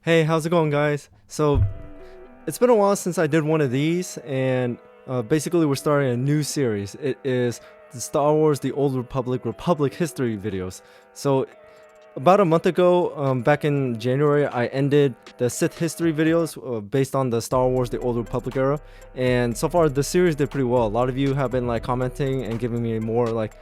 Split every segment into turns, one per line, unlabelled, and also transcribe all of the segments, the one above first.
Hey, how's it going, guys? So, it's been a while since I did one of these, and basically, we're starting a new series. It is the Star Wars The Old Republic History videos. So, about a month ago, back in January, I ended the Sith History videos based on the Star Wars The Old Republic era, and so far the series did pretty well. A lot of you have been like commenting and giving me more like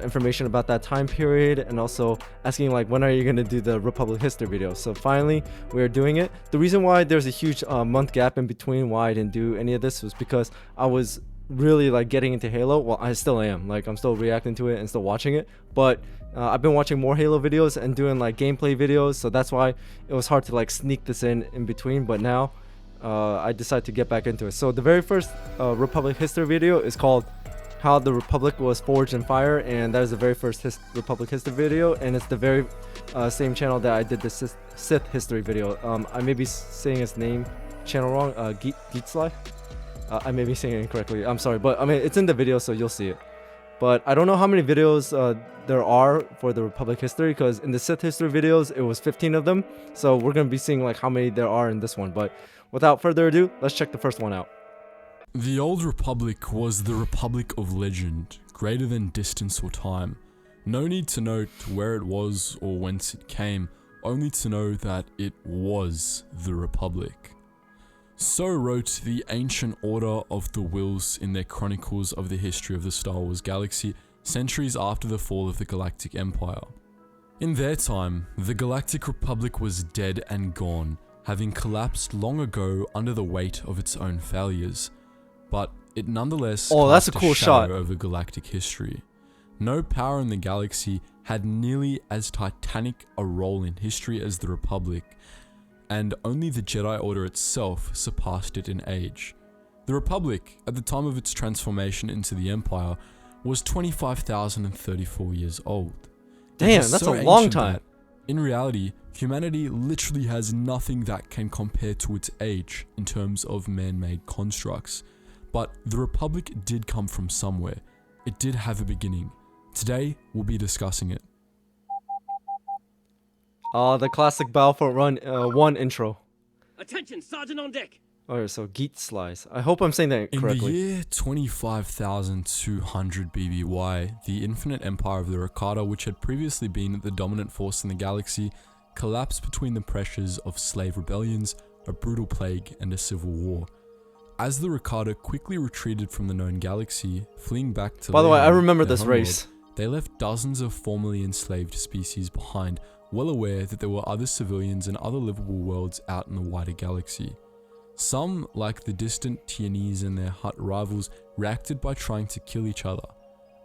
information about that time period, and also asking like when are you gonna do the Republic History video. So finally we're doing it. The reason why there's a huge month gap in between why I didn't do any of this was because I was really like getting into Halo. Well, I still am, like I'm still reacting to it and still watching it, but I've been watching more Halo videos and doing like gameplay videos, so that's why it was hard to like sneak this in between. But now I decided to get back into it. So the very first Republic History video is called How the Republic Was Forged in Fire, and that is the very first Republic History video, and it's the very same channel that I did the Sith History video. I may be saying his name channel wrong, Geetsly. I may be saying it incorrectly, I'm sorry, but I mean it's in the video, so you'll see it. But I don't know how many videos there are for the Republic History, because in the Sith History videos it was 15 of them, so we're gonna be seeing like how many there are in this one. But without further ado, let's check the first one out.
The Old Republic was the Republic of legend, greater than distance or time. No need to note where it was or whence it came, only to know that it was the Republic. So wrote the ancient Order of the Whills in their chronicles of the history of the Star Wars galaxy, centuries after the fall of the Galactic Empire. In their time, the Galactic Republic was dead and gone, having collapsed long ago under the weight of its own failures. But it nonetheless
that's a
cast
cool
shadow
shot
over galactic history. No power in the galaxy had nearly as titanic a role in history as the Republic, and only the Jedi Order itself surpassed it in age. The Republic, at the time of its transformation into the Empire, was 25,034 years old.
Damn, that's a long time.
In reality, humanity literally has nothing that can compare to its age in terms of man-made constructs. But the Republic did come from somewhere. It did have a beginning. Today, we'll be discussing it.
The classic Battlefront Run 1 intro.
Attention, Sergeant on deck!
Alright, so Geetslice. I hope I'm saying that correctly.
In the year 25,200 BBY, the infinite empire of the Rakata, which had previously been the dominant force in the galaxy, collapsed between the pressures of slave rebellions, a brutal plague, and a civil war. As the Rakata quickly retreated from the known galaxy, fleeing back to
By the way, I remember this race.
They left dozens of formerly enslaved species behind, well aware that there were other civilians and other livable worlds out in the wider galaxy. Some, like the distant Tianese and their Hutt rivals, reacted by trying to kill each other.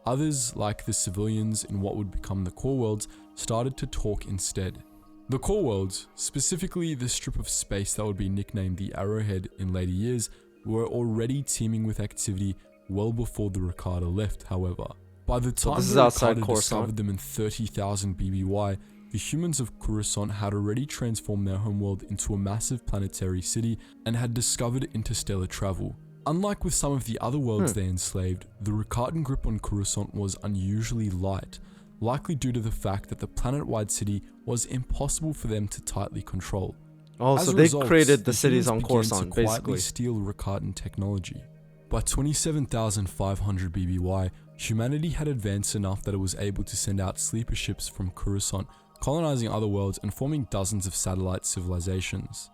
Others, like the civilians in what would become the core worlds, started to talk instead. The core worlds, specifically the strip of space that would be nicknamed the Arrowhead in later years, were already teeming with activity well before the Rakata left, however. By the time the Rakata discovered them in 30,000 BBY, the humans of Coruscant had already transformed their homeworld into a massive planetary city and had discovered interstellar travel. Unlike with some of the other worlds they enslaved, the Rakatan grip on Coruscant was unusually light, likely due to the fact that the planet-wide city was impossible for them to tightly control.
Oh, so they created the cities on Coruscant, basically.
Quietly steal Rakatan technology. By 27,500 BBY, humanity had advanced enough that it was able to send out sleeper ships from Coruscant, colonizing other worlds and forming dozens of satellite civilizations.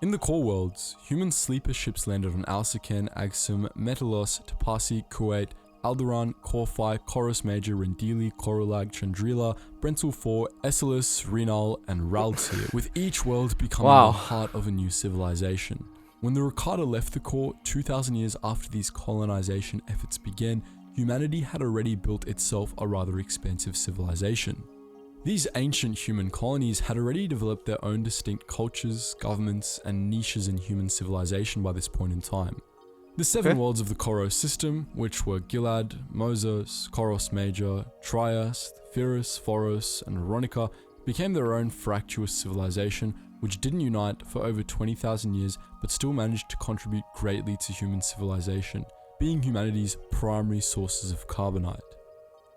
In the core worlds, human sleeper ships landed on Alsaken, Agsum, Metalos, Tapasi, Kuwait, Alderaan, Corphi, Chorus Major, Rendili, Koralag, Chandrila, Brental 4, Esselis, Renal, and Raltir, with each world becoming the heart of a new civilization. When the Rakata left the core, 2,000 years after these colonization efforts began, humanity had already built itself a rather expansive civilization. These ancient human colonies had already developed their own distinct cultures, governments, and niches in human civilization by this point in time. The seven worlds of the Koros system, which were Gilad, Moses, Koros Major, Trias, Thyrus, Phoros, and Veronica, became their own fractious civilization, which didn't unite for over 20,000 years but still managed to contribute greatly to human civilization, being humanity's primary sources of carbonite.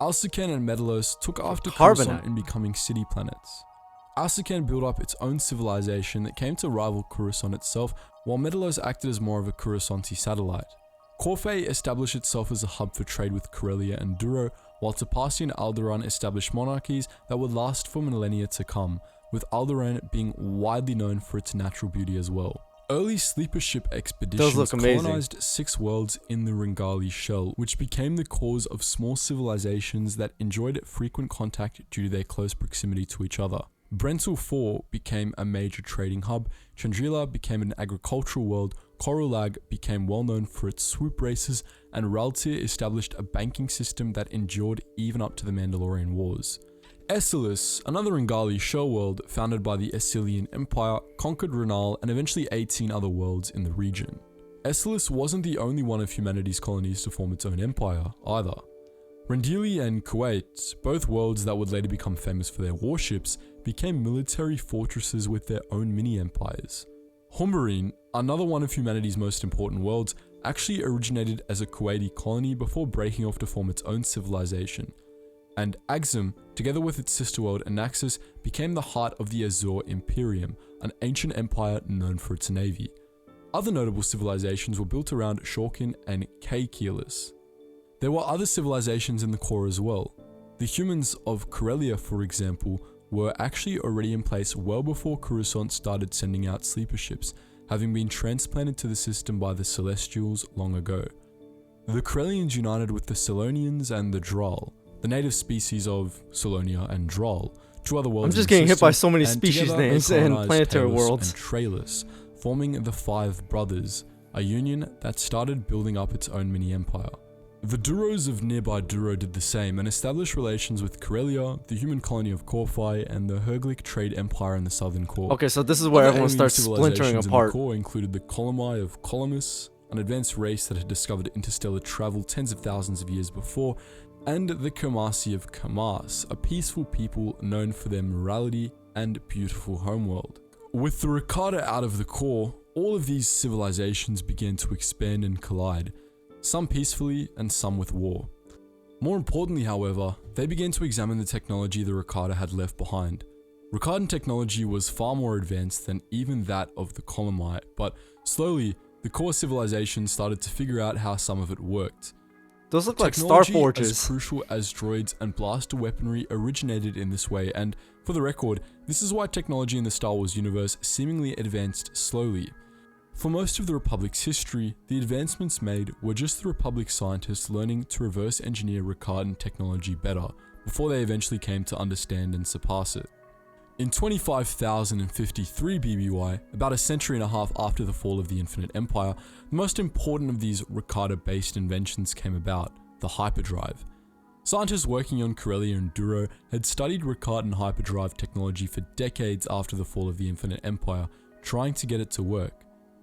Alsaken and Medalos took after Coruscant in becoming city planets. Asakan built up its own civilization that came to rival Coruscant itself, while Medalos acted as more of a Coruscanti satellite. Corfei established itself as a hub for trade with Corellia and Duro, while Tapasi and Alderaan established monarchies that would last for millennia to come, with Alderaan being widely known for its natural beauty as well. Early sleeper ship expeditions colonized 6 worlds in the Ringali Shell, which became the cause of small civilizations that enjoyed frequent contact due to their close proximity to each other. Brental 4 became a major trading hub, Chandrila became an agricultural world, Korulag became well known for its swoop races, and Raltir established a banking system that endured even up to the Mandalorian Wars. Esselis, another Ringali shell world founded by the Essilian Empire, conquered Renal and eventually 18 other worlds in the region. Esselis wasn't the only one of humanity's colonies to form its own empire, either. Rendili and Kuwait, both worlds that would later become famous for their warships, became military fortresses with their own mini-empires. Humbarine, another one of humanity's most important worlds, actually originated as a Kuwaiti colony before breaking off to form its own civilization. And Axum, together with its sister world Anaxis, became the heart of the Azor Imperium, an ancient empire known for its navy. Other notable civilizations were built around Shorkin and Keyless. There were other civilizations in the core as well. The humans of Corellia, for example, were actually already in place well before Coruscant started sending out sleeper ships, having been transplanted to the system by the Celestials long ago. The Corellians united with the Selonians and the Dral, the native species of Selonia and Dral, 2 other worlds.
I'm just getting hit by so many species names and planetary worlds.
And Trailus, forming the 5 Brothers, a union that started building up its own mini-empire. The Duros of nearby Duro did the same and established relations with Corellia, the human colony of Corfei, and the Herglic trade empire in the southern core.
Okay, so this is where everyone starts splintering apart.
The core included the Colomai of Colomus, an advanced race that had discovered interstellar travel tens of thousands of years before, and the Kamasi of Kamas, a peaceful people known for their morality and beautiful homeworld. With the Rakata out of the core, all of these civilizations began to expand and collide, some peacefully and some with war. More importantly, however, they began to examine the technology the Rakata had left behind. Rakadan technology was far more advanced than even that of the Colomai, but slowly, the core civilization started to figure out how some of it worked.
Those look like star
Technology
forges.
as crucial as droids and blaster weaponry originated in this way, and for the record, this is why technology in the Star Wars universe seemingly advanced slowly. For most of the Republic's history, the advancements made were just the Republic scientists learning to reverse engineer Rakadan technology better, before they eventually came to understand and surpass it. In 25,053 BBY, about a century and a half after the fall of the Infinite Empire, the most important of these Rakata-based inventions came about, the hyperdrive. Scientists working on Corellia and Duro had studied Rakadan hyperdrive technology for decades after the fall of the Infinite Empire, trying to get it to work.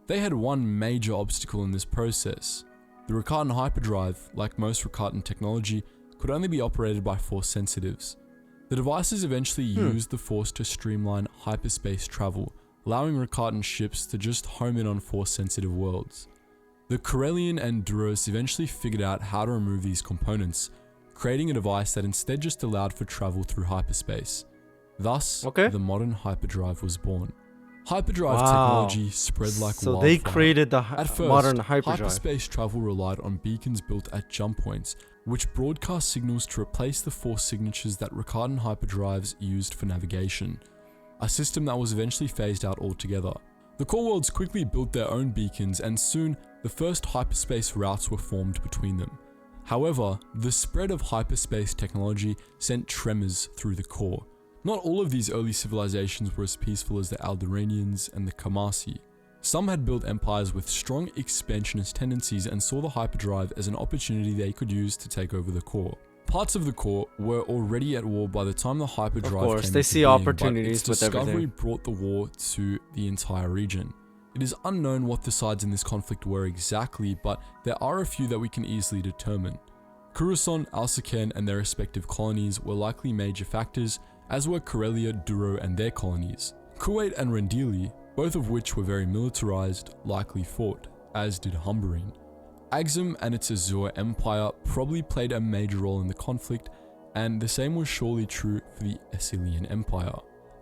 They had one major obstacle in this process. The Rakadan hyperdrive, like most Rakadan technology, could only be operated by Force sensitives. The devices eventually used the Force to streamline hyperspace travel, allowing Rakadan ships to just home in on Force-sensitive worlds. The Corellian and Duros eventually figured out how to remove these components, creating a device that instead just allowed for travel through hyperspace. Thus, the modern hyperdrive was born. Hyperdrive technology spread like wildfire.
So they created the modern hyperdrive.
Hyperspace travel relied on beacons built at jump points, which broadcast signals to replace the Force signatures that Rakadan hyperdrives used for navigation, a system that was eventually phased out altogether. The core worlds quickly built their own beacons, and soon the first hyperspace routes were formed between them. However, the spread of hyperspace technology sent tremors through the core. Not all of these early civilizations were as peaceful as the Alderaanians and the Kamasi. Some had built empires with strong expansionist tendencies and saw the hyperdrive as an opportunity they could use to take over the core. Parts of the core were already at war by the time the hyperdrive came
they
into
see
being,
opportunities
but its
with
discovery
everything.
brought the war to the entire region. It is unknown what the sides in this conflict were exactly, but there are a few that we can easily determine. Coruscant, Alsaken, and their respective colonies were likely major factors, as were Corellia, Duro, and their colonies. Kuwait and Rendili, both of which were very militarized, likely fought, as did Humbarine. Axum and its Azor Empire probably played a major role in the conflict, and the same was surely true for the Essilian Empire.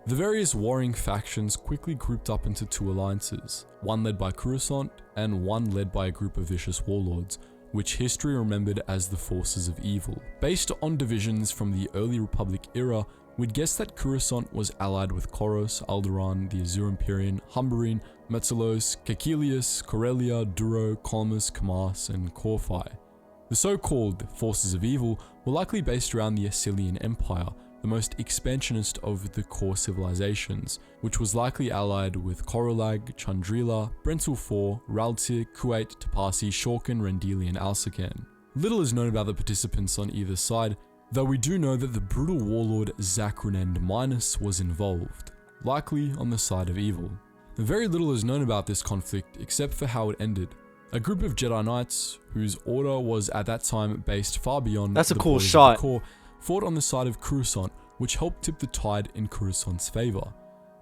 The various warring factions quickly grouped up into two alliances, one led by Coruscant and one led by a group of vicious warlords, which history remembered as the Forces of Evil. Based on divisions from the early Republic era, we'd guess that Coruscant was allied with Koros, Alderaan, the Azure Empyrean, Humberine, Metzelos, Caecilius, Corellia, Duro, Colmus, Camas, and Corphi. The so-called Forces of Evil were likely based around the Assyrian Empire, the most expansionist of the core civilizations, which was likely allied with Korolag, Chandrila, Brental IV, Raltir, Kuwait, Tapasi, Shorkin, Rendili, and Alsakan. Little is known about the participants on either side, though we do know that the brutal warlord Zakranend Minus was involved, likely on the side of evil. Very little is known about this conflict except for how it ended. A group of Jedi Knights, whose order was at that time based far beyond
That's a
the
cool
borders of
shot.
the core, fought on the side of Coruscant, which helped tip the tide in Coruscant's favor.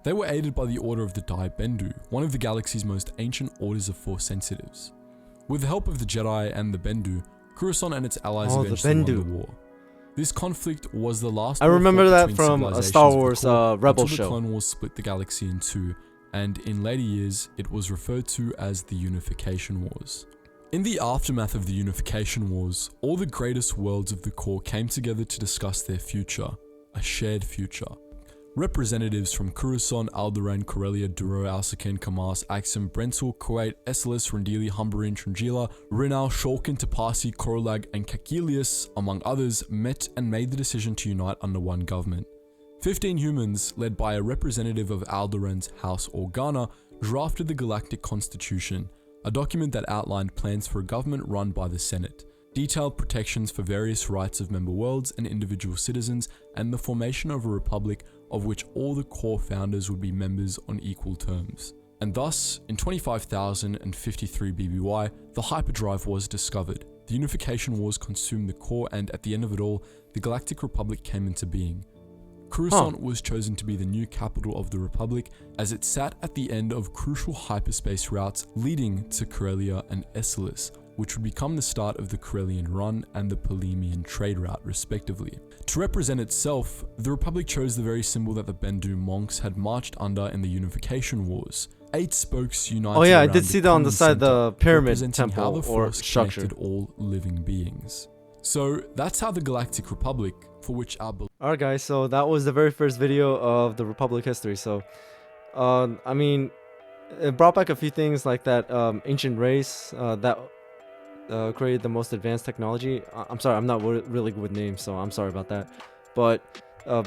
They were aided by the Order of the Dai Bendu, one of the galaxy's most ancient orders of Force sensitives. With the help of the Jedi and the Bendu, Coruscant and its allies eventually won the war. This conflict was the last
I remember
war
that
between
from a
civilizations
Star
of the
Wars
core
Rebel
until the
show.
Clone Wars split the galaxy in two, and in later years it was referred to as the Unification Wars. In the aftermath of the Unification Wars, all the greatest worlds of the core came together to discuss their future, a shared future. Representatives from Coruscant, Alderaan, Corellia, Duro, Alsakan, Camas, Axum, Brental, Kuwait, Esselis, Rendili, Humberine, Trangila, Rinal, Shulkin, Tapasi, Korolag, and Caecilius, among others, met and made the decision to unite under one government. 15 humans, led by a representative of Alderaan's House Organa, drafted the Galactic Constitution, a document that outlined plans for a government run by the Senate, detailed protections for various rights of member worlds and individual citizens, and the formation of a republic of which all the core founders would be members on equal terms. And thus, in 25,053 BBY, the hyperdrive was discovered. The Unification Wars consumed the core, and at the end of it all, the Galactic Republic came into being. Coruscant was chosen to be the new capital of the Republic, as it sat at the end of crucial hyperspace routes leading to Corellia and Esselis, which would become the start of the Corellian Run and the Polemian trade route respectively. To represent itself, the Republic chose the very symbol that the Bendu monks had marched under in the Unification Wars. 8 spokes united
Oh yeah, I
around
did
the
see that on the
common
side of the
center,
pyramid
representing how
temple
the
or
Force
structure.
connected all living beings. So that's how the Galactic Republic, for which our
Alright guys, so that was the very first video of the Republic history. So, I mean, it brought back a few things like that ancient race that created the most advanced technology. I'm sorry, I'm not really good with names, so I'm sorry about that. But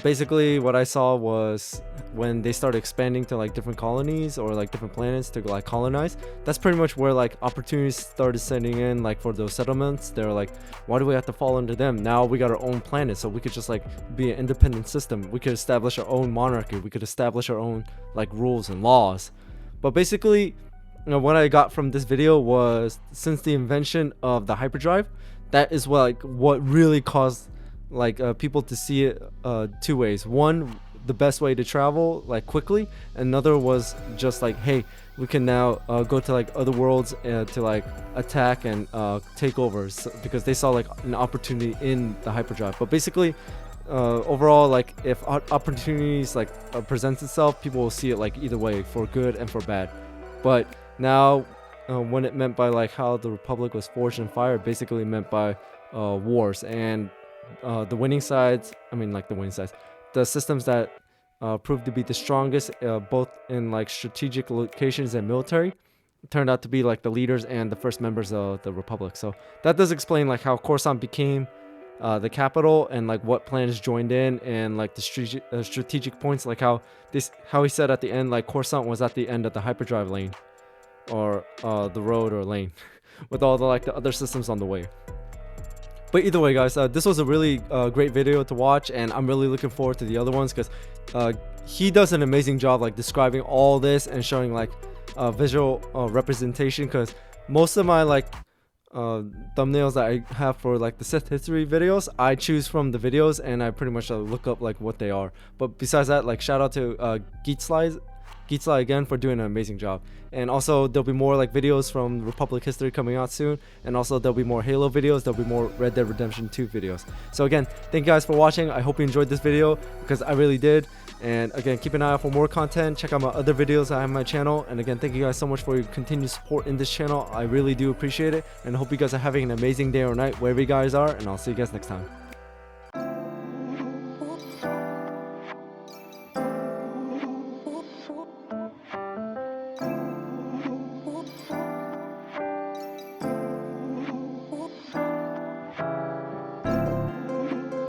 basically what I saw was when they started expanding to like different colonies or like different planets to like colonize, that's pretty much where like opportunities started setting in. Like for those settlements, they're like, why do we have to fall under them? Now we got our own planet, so we could just like be an independent system. We could establish our own monarchy, we could establish our own like rules and laws. But basically, you know, what I got from this video was, since the invention of the hyperdrive, that is what really caused like people to see it two ways. One, the best way to travel like quickly. Another was just like, hey, we can now go to like other worlds to like attack and take over, because they saw like an opportunity in the hyperdrive. But basically, overall, like if opportunities like presents itself, people will see it like either way, for good and for bad. But now when it meant by like how the Republic was forged in fire, it basically meant by wars, and the winning sides, the systems that proved to be the strongest, both in like strategic locations and military, turned out to be like the leaders and the first members of the Republic. So that does explain like how Coruscant became the capital, and like what planets joined in, and like the strategic points, like how he said at the end, like Coruscant was at the end of the hyperdrive lane, or the road or lane, with all the like the other systems on the way. But either way, guys, this was a really great video to watch, and I'm really looking forward to the other ones, because he does an amazing job like describing all this and showing like visual representation. Because most of my like thumbnails that I have for like the Sith history videos, I choose from the videos and I pretty much look up like what they are. But besides that, like shout out to Geetsly again for doing an amazing job. And also there'll be more like videos from Republic history coming out soon, and also there'll be more Halo videos, there'll be more Red Dead Redemption 2 videos. So again, thank you guys for watching. I hope you enjoyed this video, because I really did. And again, keep an eye out for more content. Check out my other videos I have on my channel. And again, thank you guys so much for your continued support in this channel. I really do appreciate it. And I hope you guys are having an amazing day or night wherever you guys are. And I'll see you guys next time.